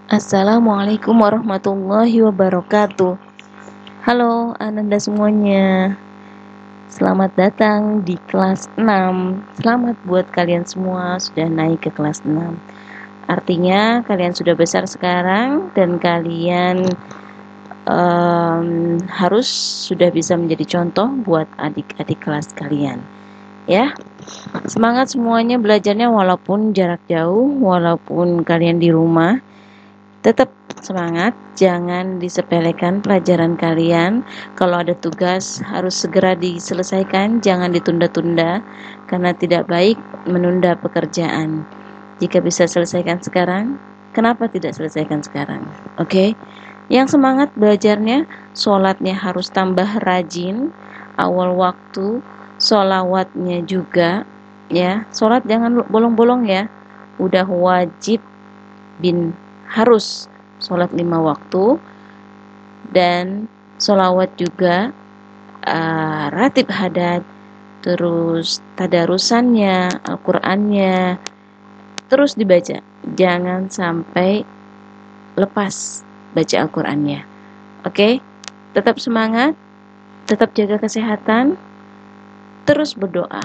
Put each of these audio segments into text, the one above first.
Assalamualaikum warahmatullahi wabarakatuh. Halo Ananda semuanya. Selamat datang di kelas 6. Selamat buat kalian semua sudah naik ke kelas 6. Artinya kalian sudah besar sekarang dan kalian harus sudah bisa menjadi contoh buat adik-adik kelas kalian. Ya. Semangat semuanya belajarnya walaupun jarak jauh, walaupun kalian di rumah. Tetap semangat, jangan disepelekan pelajaran kalian. Kalau ada tugas harus segera diselesaikan, jangan ditunda-tunda karena tidak baik menunda pekerjaan. Jika bisa selesaikan sekarang, kenapa tidak selesaikan sekarang? Oke? Yang semangat belajarnya, sholatnya harus tambah rajin, awal waktu, sholawatnya juga, ya. Sholat jangan bolong-bolong ya. Udah wajib harus sholat 5 waktu dan sholawat juga, ratib hadat, terus tadarusannya, Al-Qur'annya terus dibaca, jangan sampai lepas baca Al-Qur'annya. Oke? Tetap semangat, tetap jaga kesehatan, terus berdoa.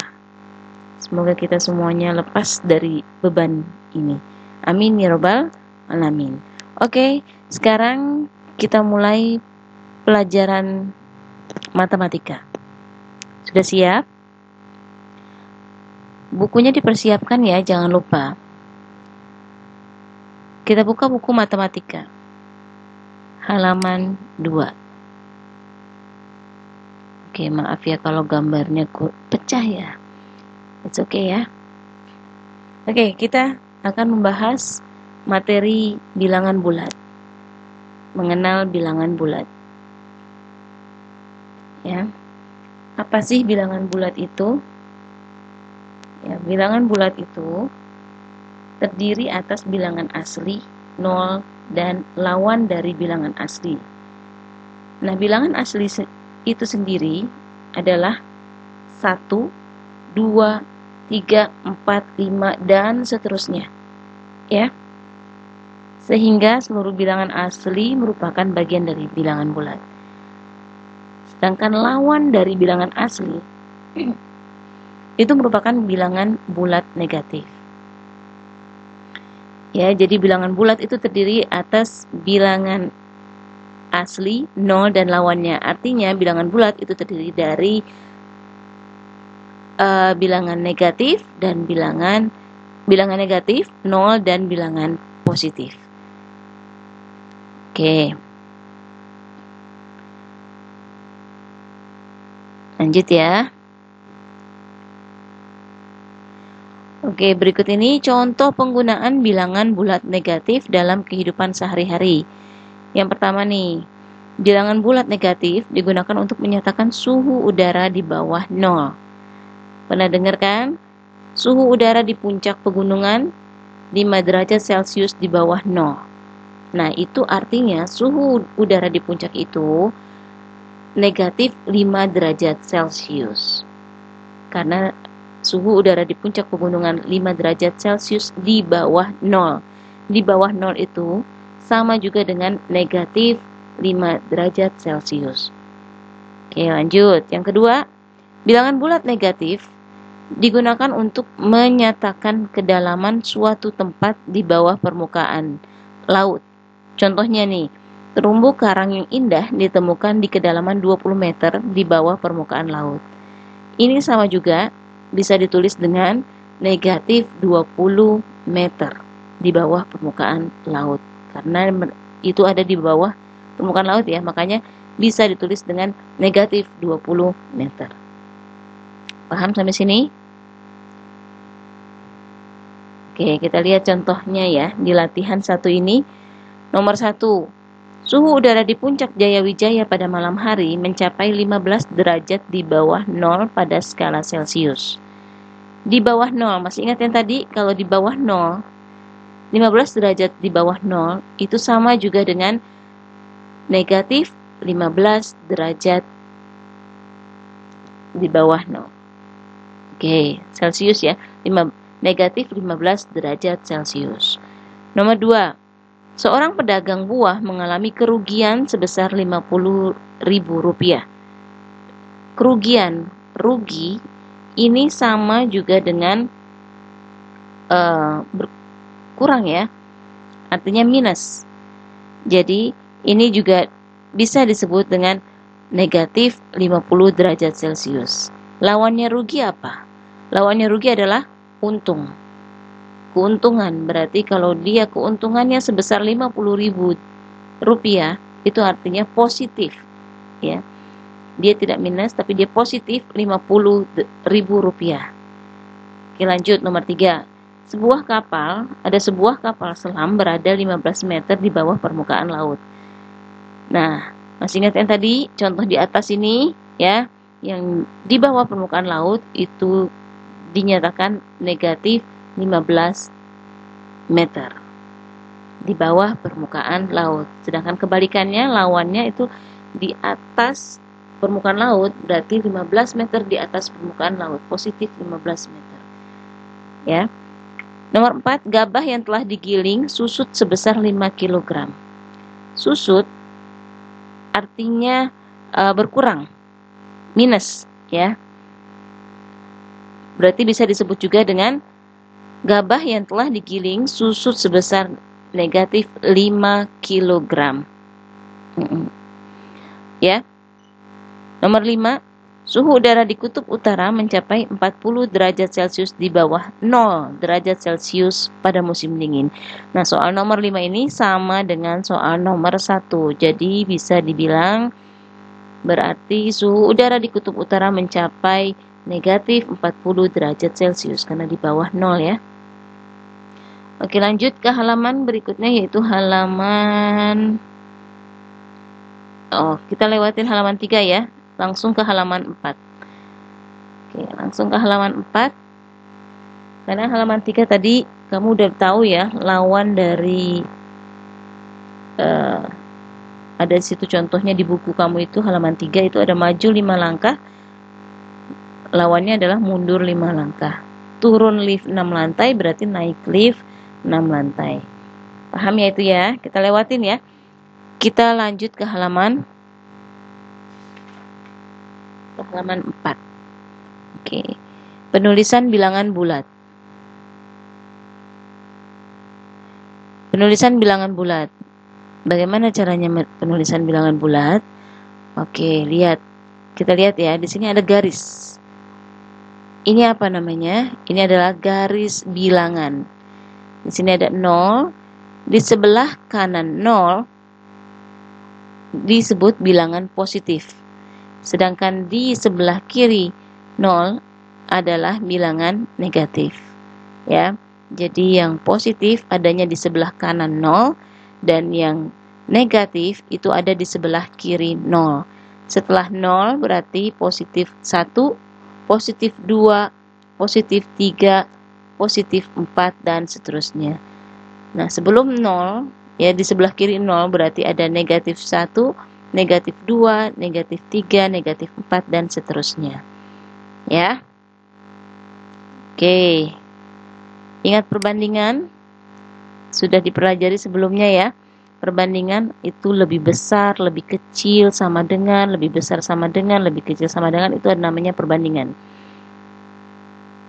Semoga kita semuanya lepas dari beban ini. Amin ya rabbal alamin. Oke, sekarang kita mulai pelajaran matematika. Sudah siap? Bukunya dipersiapkan ya, jangan lupa. Kita buka buku matematika. Halaman 2. Oke, maaf ya kalau gambarnya pecah ya. It's okay ya. Oke, kita akan membahas materi bilangan bulat. Mengenal bilangan bulat. Ya. Apa sih bilangan bulat itu? Ya, bilangan bulat itu terdiri atas bilangan asli, 0, dan lawan dari bilangan asli. Nah, bilangan asli itu sendiri adalah 1, 2, 3, 4, 5, dan seterusnya. Ya. Sehingga seluruh bilangan asli merupakan bagian dari bilangan bulat. Sedangkan lawan dari bilangan asli itu merupakan bilangan bulat negatif. Ya, jadi bilangan bulat itu terdiri atas bilangan asli, 0, dan lawannya. Artinya bilangan bulat itu terdiri dari bilangan negatif dan bilangan negatif, 0, dan bilangan positif. Oke. Lanjut ya. Oke, berikut ini contoh penggunaan bilangan bulat negatif dalam kehidupan sehari-hari. Yang pertama nih, bilangan bulat negatif digunakan untuk menyatakan suhu udara di bawah 0. Pernah dengar kan? Suhu udara di puncak pegunungan 5 derajat Celcius di bawah 0. Nah, itu artinya suhu udara di puncak itu negatif 5 derajat Celcius. Karena suhu udara di puncak pegunungan 5 derajat Celcius di bawah 0. Di bawah 0 itu sama juga dengan negatif 5 derajat Celcius. Oke, lanjut. Yang kedua, bilangan bulat negatif digunakan untuk menyatakan kedalaman suatu tempat di bawah permukaan laut. Contohnya nih, terumbu karang yang indah ditemukan di kedalaman 20 meter di bawah permukaan laut. Ini sama juga bisa ditulis dengan negatif 20 meter di bawah permukaan laut. Karena itu ada di bawah permukaan laut ya, makanya bisa ditulis dengan negatif 20 meter. Paham sampai sini? Oke, kita lihat contohnya ya di latihan 1 ini. Nomor 1, suhu udara di puncak Jayawijaya pada malam hari mencapai 15 derajat di bawah 0 pada skala Celcius. Di bawah 0, masih ingat yang tadi? Kalau di bawah 0, 15 derajat di bawah 0 itu sama juga dengan negatif 15 derajat di bawah 0. Oke, Celcius ya, negatif 15 derajat Celcius. Nomor 2, Seorang pedagang buah mengalami kerugian sebesar Rp50.000. Kerugian, rugi, ini sama juga dengan berkurang ya, artinya minus. Jadi ini juga bisa disebut dengan negatif 50 derajat Celcius. Lawannya rugi apa? Lawannya rugi adalah untung. Keuntungan, berarti kalau dia keuntungannya sebesar Rp50.000, itu artinya positif ya. Dia tidak minus tapi dia positif Rp50.000. Oke, lanjut nomor 3. Ada sebuah kapal selam berada 15 meter di bawah permukaan laut. Nah, masih ingat yang tadi contoh di atas ini ya, yang di bawah permukaan laut itu dinyatakan negatif 15 meter di bawah permukaan laut. Sedangkan kebalikannya, lawannya itu di atas permukaan laut, berarti 15 meter di atas permukaan laut, positif 15 meter. Ya. Nomor 4, gabah yang telah digiling susut sebesar 5 kg. Susut artinya berkurang, minus ya. Berarti bisa disebut juga dengan gabah yang telah digiling susut sebesar negatif 5 kg. Ya. Nomor 5, suhu udara di kutub utara mencapai 40 derajat Celcius di bawah 0 derajat Celcius pada musim dingin. Nah, soal nomor 5 ini sama dengan soal nomor 1. Jadi bisa dibilang berarti suhu udara di kutub utara mencapai negatif 40 derajat Celcius karena di bawah 0 ya. Oke, lanjut ke halaman berikutnya yaitu halaman kita lewatin halaman 3 ya. Langsung ke halaman 4. Oke, langsung ke halaman 4. Karena halaman 3 tadi kamu udah tahu ya, lawan dari ada di situ contohnya di buku kamu itu halaman 3 itu ada maju 5 langkah. Lawannya adalah mundur 5 langkah. Turun lift 6 lantai berarti naik lift 6 lantai. Paham ya itu ya? Kita lewatin ya. Kita lanjut ke halaman 4. Oke. Penulisan bilangan bulat. Penulisan bilangan bulat. Bagaimana caranya penulisan bilangan bulat? Oke, lihat. Kita lihat ya, di sini ada garis. Ini apa namanya? Ini adalah garis bilangan. Di sini ada 0. Di sebelah kanan 0 disebut bilangan positif. Sedangkan di sebelah kiri 0 adalah bilangan negatif. Ya. Jadi yang positif adanya di sebelah kanan 0 dan yang negatif itu ada di sebelah kiri 0. Setelah 0 berarti positif 1, positif 2, positif 3, positif 4 dan seterusnya. Nah, sebelum 0 ya di sebelah kiri 0 berarti ada negatif 1, negatif 2, negatif 3, negatif 4 dan seterusnya. Ya. Oke. Ingat perbandingan? Sudah dipelajari sebelumnya ya. Perbandingan itu lebih besar, lebih kecil sama dengan, lebih besar sama dengan, lebih kecil sama dengan, itu namanya perbandingan.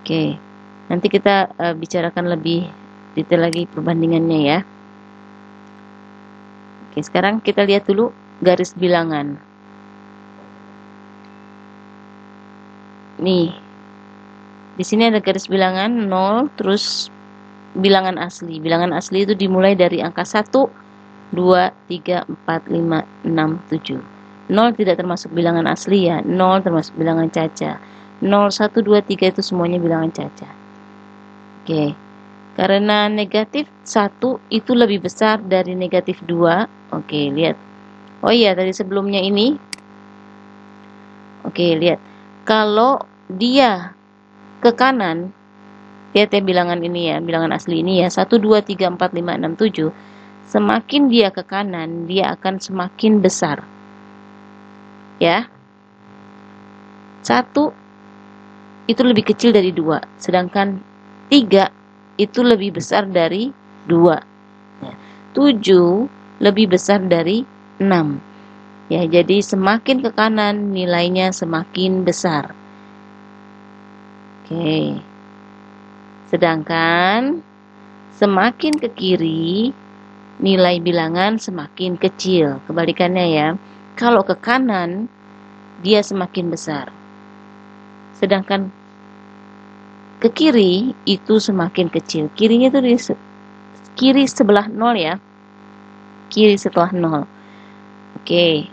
Oke. Nanti kita bicarakan lebih detail lagi perbandingannya ya. Oke, sekarang kita lihat dulu garis bilangan. Nih. Di sini ada garis bilangan 0 terus bilangan asli. Bilangan asli itu dimulai dari angka 1, 2, 3, 4, 5, 6, 7. 0 tidak termasuk bilangan asli ya. 0 termasuk bilangan caca. 0, 1, 2, 3 itu semuanya bilangan caca. Oke. Karena negatif 1 itu lebih besar dari negatif 2. Oke, lihat. Oh iya, tadi sebelumnya ini. Oke, lihat. Kalau dia ke kanan, lihat ya bilangan ini ya, bilangan asli ini ya, 1, 2, 3, 4, 5, 6, 7. Semakin dia ke kanan, dia akan semakin besar. Ya. 1 itu lebih kecil dari 2, sedangkan 3 itu lebih besar dari 2. Ya. 7 lebih besar dari 6. Ya, jadi semakin ke kanan nilainya semakin besar. Oke. Sedangkan semakin ke kiri nilai bilangan semakin kecil. Kebalikannya ya. Kalau ke kanan dia semakin besar. Sedangkan ke kiri itu semakin kecil. Kirinya itu di kiri sebelah 0 ya. Kiri setelah 0. Oke.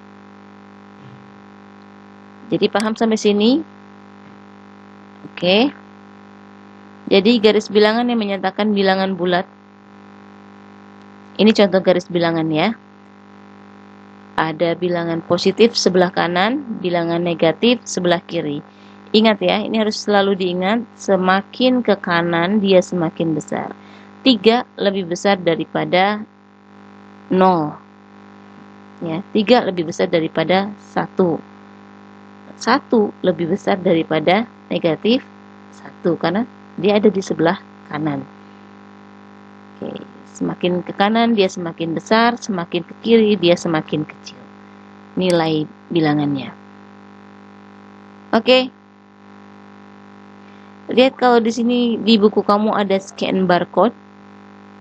Jadi paham sampai sini? Oke. Jadi garis bilangan yang menyatakan bilangan bulat. Ini contoh garis bilangan ya. Ada bilangan positif sebelah kanan, bilangan negatif sebelah kiri. Ingat ya, ini harus selalu diingat, semakin ke kanan dia semakin besar. 3 lebih besar daripada 0. Ya, 3 lebih besar daripada 1. 1 lebih besar daripada negatif 1 karena dia ada di sebelah kanan. Oke, semakin ke kanan dia semakin besar, semakin ke kiri dia semakin kecil nilai bilangannya. Oke. Lihat kalau di sini di buku kamu ada scan barcode.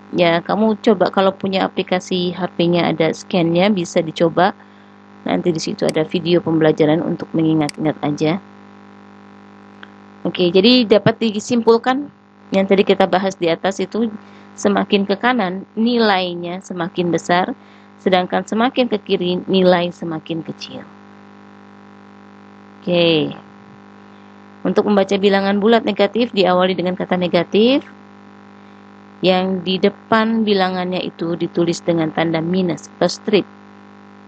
Ya, kamu coba kalau punya aplikasi HP-nya ada scan-nya bisa dicoba. Nanti di situ ada video pembelajaran untuk mengingat-ingat aja. Oke, jadi dapat disimpulkan yang tadi kita bahas di atas itu semakin ke kanan nilainya semakin besar, sedangkan semakin ke kiri nilai semakin kecil. Oke. Untuk membaca bilangan bulat negatif diawali dengan kata negatif. Yang di depan bilangannya itu ditulis dengan tanda minus atau strip.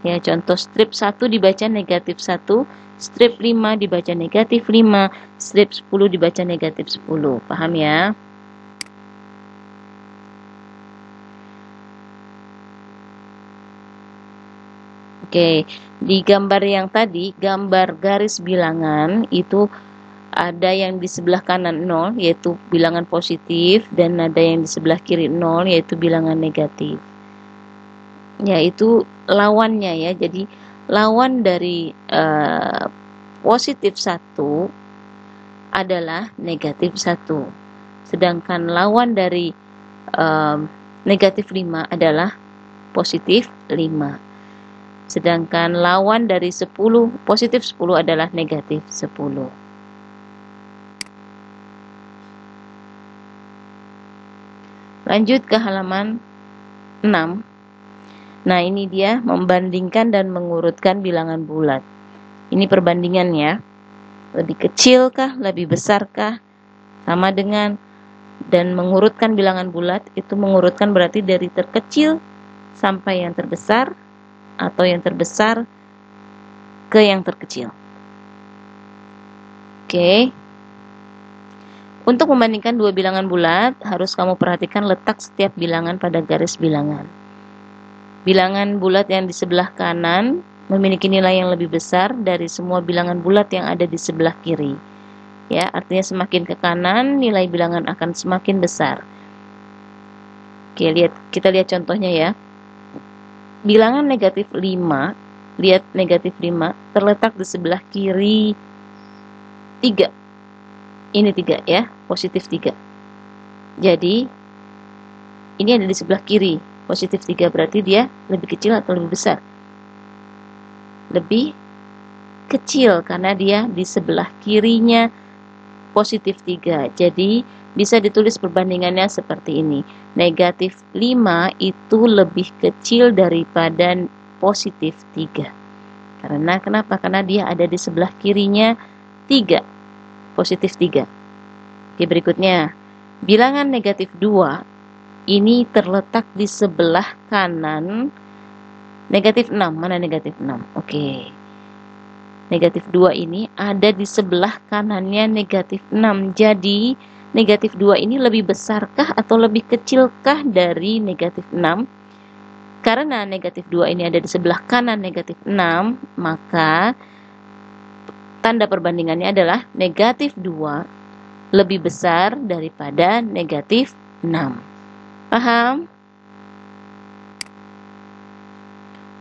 Ya, contoh strip 1 dibaca negatif 1, strip 5 dibaca negatif 5, strip 10 dibaca negatif 10. Paham ya? Oke, di gambar yang tadi, gambar garis bilangan itu ada yang di sebelah kanan 0 yaitu bilangan positif dan ada yang di sebelah kiri 0 yaitu bilangan negatif. Yaitu lawannya ya. Jadi lawan dari positif 1 adalah negatif 1. Sedangkan lawan dari negatif 5 adalah positif 5. Sedangkan lawan dari 10, positif 10 adalah negatif 10. Lanjut ke halaman 6. Nah, ini dia membandingkan dan mengurutkan bilangan bulat. Ini perbandingan ya. Lebih kecil kah, lebih besar kah, sama dengan. Dan mengurutkan bilangan bulat itu mengurutkan berarti dari terkecil sampai yang terbesar atau yang terbesar ke yang terkecil. Oke. Untuk membandingkan dua bilangan bulat, harus kamu perhatikan letak setiap bilangan pada garis bilangan. Bilangan bulat yang di sebelah kanan memiliki nilai yang lebih besar dari semua bilangan bulat yang ada di sebelah kiri. Ya, artinya semakin ke kanan, nilai bilangan akan semakin besar. Oke, kita lihat contohnya ya. Bilangan negatif 5, lihat negatif 5, terletak di sebelah kiri 3. Ini 3 ya, positif 3. Jadi, ini ada di sebelah kiri, positif 3, berarti dia lebih kecil atau lebih besar? Lebih kecil, karena dia di sebelah kirinya positif 3. Jadi, bisa ditulis perbandingannya seperti ini. Negatif 5 itu lebih kecil daripada positif 3. Karena kenapa? Karena dia ada di sebelah kirinya 3. Positif 3. Oke, berikutnya. Bilangan negatif 2 ini terletak di sebelah kanan negatif 6. Mana negatif 6? Oke. Negatif 2 ini ada di sebelah kanannya negatif 6. Jadi, negatif 2 ini lebih besarkah atau lebih kecilkah dari negatif 6? Karena negatif 2 ini ada di sebelah kanan negatif 6, maka tanda perbandingannya adalah negatif 2 lebih besar daripada negatif 6. Paham?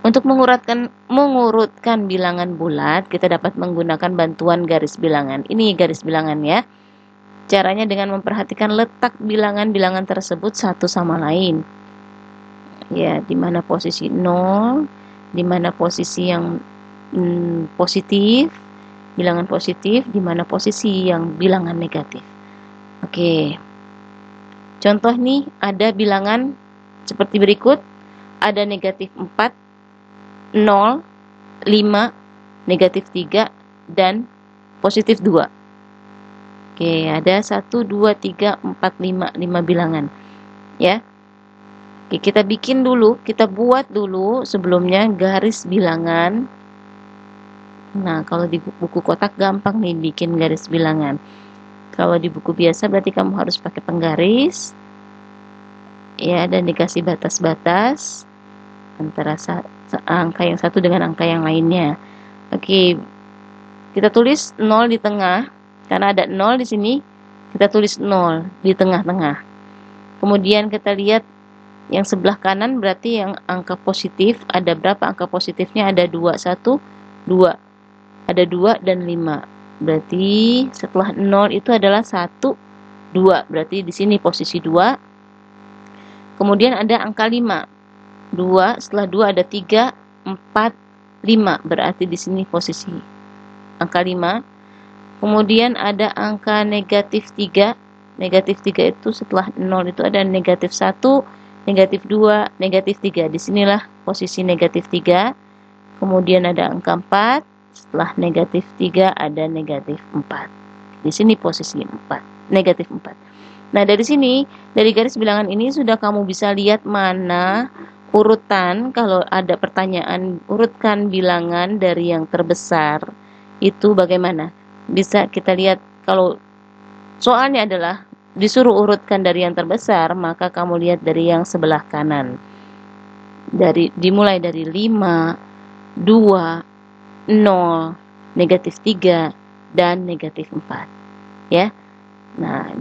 Untuk mengurutkan bilangan bulat, kita dapat menggunakan bantuan garis bilangan. Ini garis bilangan ya. Caranya dengan memperhatikan letak bilangan-bilangan tersebut satu sama lain. Ya, di mana posisi 0, di mana posisi yang positif, bilangan positif, di mana posisi yang bilangan negatif. Oke. Contoh nih, ada bilangan seperti berikut. Ada negatif 4, 0, 5, negatif 3, dan positif 2. Oke, ada 1, 2, 3, 4, 5 bilangan. Ya. Oke, kita bikin dulu, kita buat dulu sebelumnya garis bilangan. Nah, kalau di buku kotak gampang nih bikin garis bilangan. Kalau di buku biasa berarti kamu harus pakai penggaris. Ya, dan dikasih batas-batas antara angka yang satu dengan angka yang lainnya. Oke, kita tulis 0 di tengah, karena ada 0 di sini, kita tulis 0 di tengah-tengah. Kemudian kita lihat yang sebelah kanan berarti yang angka positif, ada berapa angka positifnya? Ada 2, 1, 2. Ada 2 dan 5. Berarti setelah 0 itu adalah 1, 2. Berarti di sini posisi 2. Kemudian ada angka 5. 2, setelah 2 ada 3, 4, 5. Berarti di sini posisi angka 5. Kemudian ada angka negatif 3. Negatif 3 itu setelah 0 itu ada negatif 1, negatif 2, negatif 3. Disinilah posisi negatif 3. Kemudian ada angka 4. Setelah negatif 3 ada negatif 4. Di sini posisi 4, negatif 4. Nah, dari sini, dari garis bilangan ini sudah kamu bisa lihat mana urutan. Kalau ada pertanyaan urutkan bilangan dari yang terbesar itu bagaimana? Bisa kita lihat. Kalau soalnya adalah disuruh urutkan dari yang terbesar, maka kamu lihat dari yang sebelah kanan. Dimulai dari 5, 2, 0, negatif 3, dan negatif 4. Ya. Nah,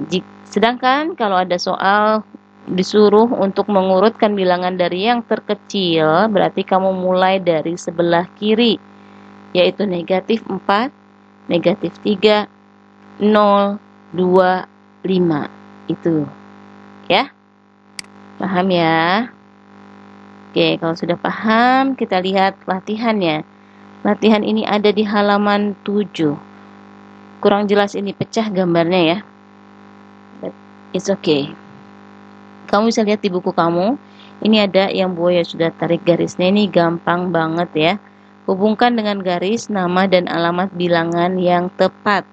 sedangkan kalau ada soal disuruh untuk mengurutkan bilangan dari yang terkecil, berarti kamu mulai dari sebelah kiri, yaitu negatif 4, negatif 3, 0, 2, 5. Itu. Ya. Paham ya? Oke, kalau sudah paham, kita lihat latihannya. Latihan ini ada di halaman 7. Kurang jelas ini, pecah gambarnya ya. But it's okay. Kamu bisa lihat di buku kamu, ini ada yang buaya sudah tarik garisnya, ini gampang banget ya. Hubungkan dengan garis nama dan alamat bilangan yang tepat.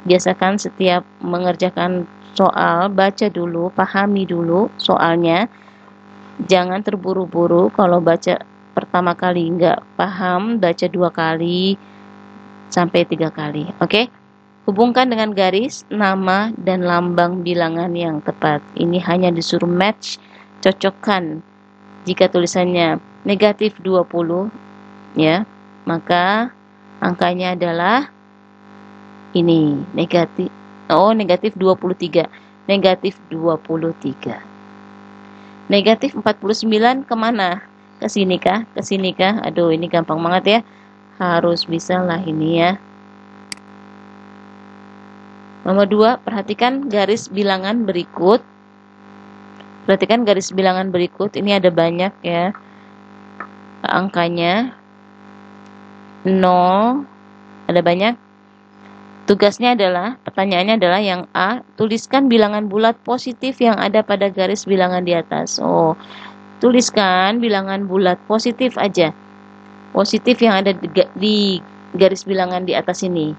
Biasakan setiap mengerjakan soal, baca dulu, pahami dulu soalnya. Jangan terburu-buru. Kalau baca pertama kali nggak paham, baca 2 kali sampai 3 kali. Oke? Hubungkan dengan garis, nama, dan lambang bilangan yang tepat. Ini hanya disuruh match, cocokkan. Jika tulisannya negatif 20, ya, maka angkanya adalah ini, negatif 23. Negatif 23. Negatif 49 kemana? Ke sini kah? Ke sini kah? Aduh, ini gampang banget ya. Harus bisa lah ini ya. Nomor 2, perhatikan garis bilangan berikut. Perhatikan garis bilangan berikut. Ini ada banyak ya. Angkanya 0. Ada banyak. Tugasnya adalah, pertanyaannya adalah yang A, tuliskan bilangan bulat positif yang ada pada garis bilangan di atas. Oh, tuliskan bilangan bulat positif aja. Positif yang ada di garis bilangan di atas ini.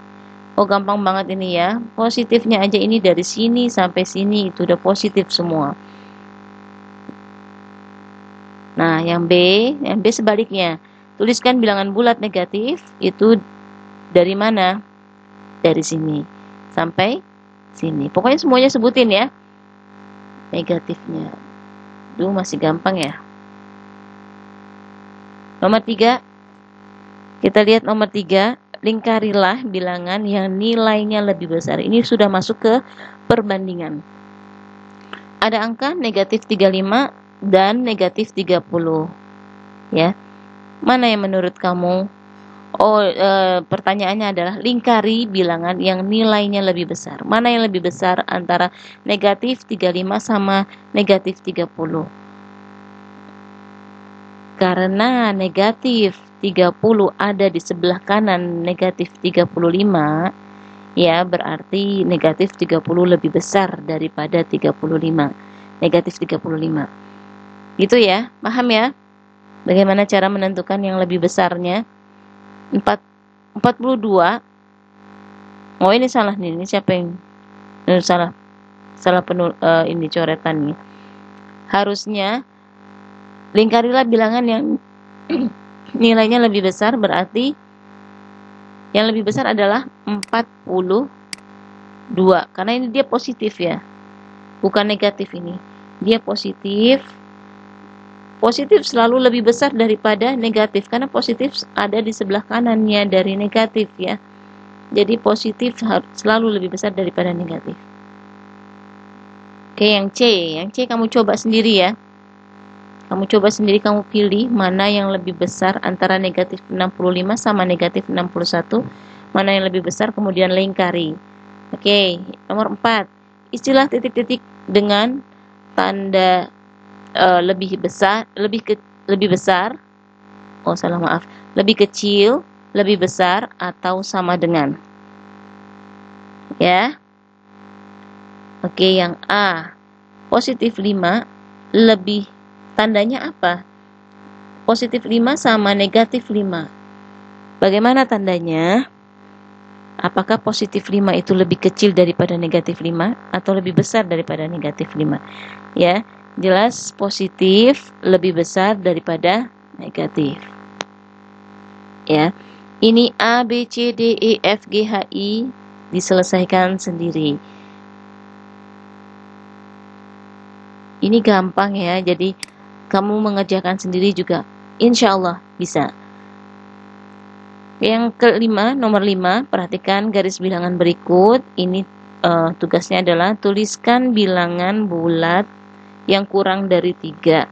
Oh, gampang banget ini ya. Positifnya aja ini dari sini sampai sini itu udah positif semua. Nah, yang B sebaliknya. Tuliskan bilangan bulat negatif itu dari mana? Dari sini sampai sini. Pokoknya semuanya sebutin ya. Negatifnya. Duh, masih gampang ya. Nomor 3. Kita lihat nomor 3. Lingkarilah bilangan yang nilainya lebih besar. Ini sudah masuk ke perbandingan. Ada angka negatif 35 dan negatif 30. Ya. Mana yang menurut kamu? Pertanyaannya adalah lingkari bilangan yang nilainya lebih besar. Mana yang lebih besar antara negatif 35 sama negatif 30? Karena negatif 30 ada di sebelah kanan negatif 35, ya berarti negatif 30 lebih besar daripada 35. Negatif 35. Gitu ya, paham ya? Bagaimana cara menentukan yang lebih besarnya? 42. Oh, ini salah nih. Ini siapa yang salah ini coretannya. Harusnya lingkarilah bilangan yang nilainya lebih besar, berarti yang lebih besar adalah 42. Karena ini dia positif ya. Bukan negatif ini. Dia positif. Positif selalu lebih besar daripada negatif karena positif ada di sebelah kanannya dari negatif ya. Jadi positif selalu lebih besar daripada negatif. Oke, yang C kamu coba sendiri ya. Kamu coba sendiri, kamu pilih mana yang lebih besar antara negatif 65 sama negatif 61. Mana yang lebih besar, kemudian lingkari. Oke, nomor 4. Istilah titik-titik dengan tanda lebih besar, lebih kecil, lebih besar, atau sama dengan. Ya. Oke, yang A. Positif 5 lebih, tandanya apa? Positif 5 sama negatif 5. Bagaimana tandanya? Apakah positif 5 itu lebih kecil daripada negatif 5 atau lebih besar daripada negatif 5? Ya. Jelas positif lebih besar daripada negatif. Ya. Ini A, B, C, D, E, F, G, H, I diselesaikan sendiri. Ini gampang ya, jadi kamu mengerjakan sendiri juga insya Allah bisa. Yang kelima, nomor 5, perhatikan garis bilangan berikut. Ini tugasnya adalah tuliskan bilangan bulat yang kurang dari 3.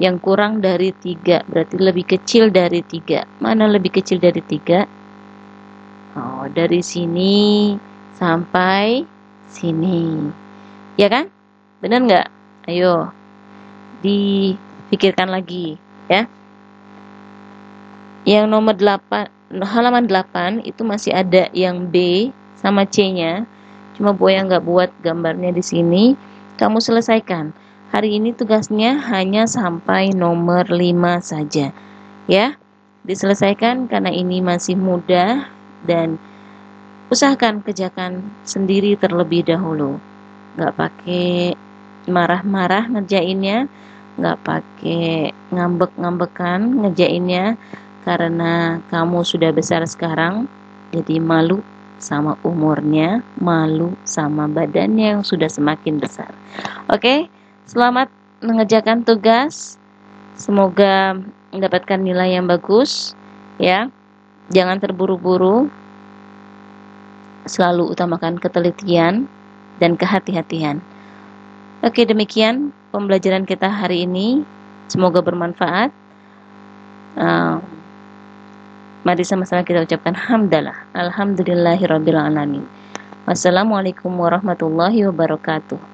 Yang kurang dari 3 berarti lebih kecil dari 3. Mana lebih kecil dari 3? Oh, dari sini sampai sini. Ya kan? Benar nggak? Ayo, dipikirkan lagi ya. Yang nomor 8, halaman 8 itu masih ada yang B sama C-nya. Cuma Boya nggak buat gambarnya di sini. Kamu selesaikan. Hari ini tugasnya hanya sampai nomor 5 saja. Ya, diselesaikan karena ini masih mudah dan usahakan kerjakan sendiri terlebih dahulu. Nggak pakai marah-marah ngerjainnya, nggak pakai ngambek-ngambekan ngerjainnya, karena kamu sudah besar sekarang, jadi malu sama umurnya, malu sama badannya yang sudah semakin besar. Oke, selamat mengerjakan tugas. Semoga mendapatkan nilai yang bagus ya. Jangan terburu-buru. Selalu utamakan ketelitian dan kehati-hatian. Oke, demikian pembelajaran kita hari ini. Semoga bermanfaat. Mari sama-sama kita ucapkan hamdalah. Alhamdulillahirabbil alamin. Wassalamualaikum warahmatullahi wabarakatuh.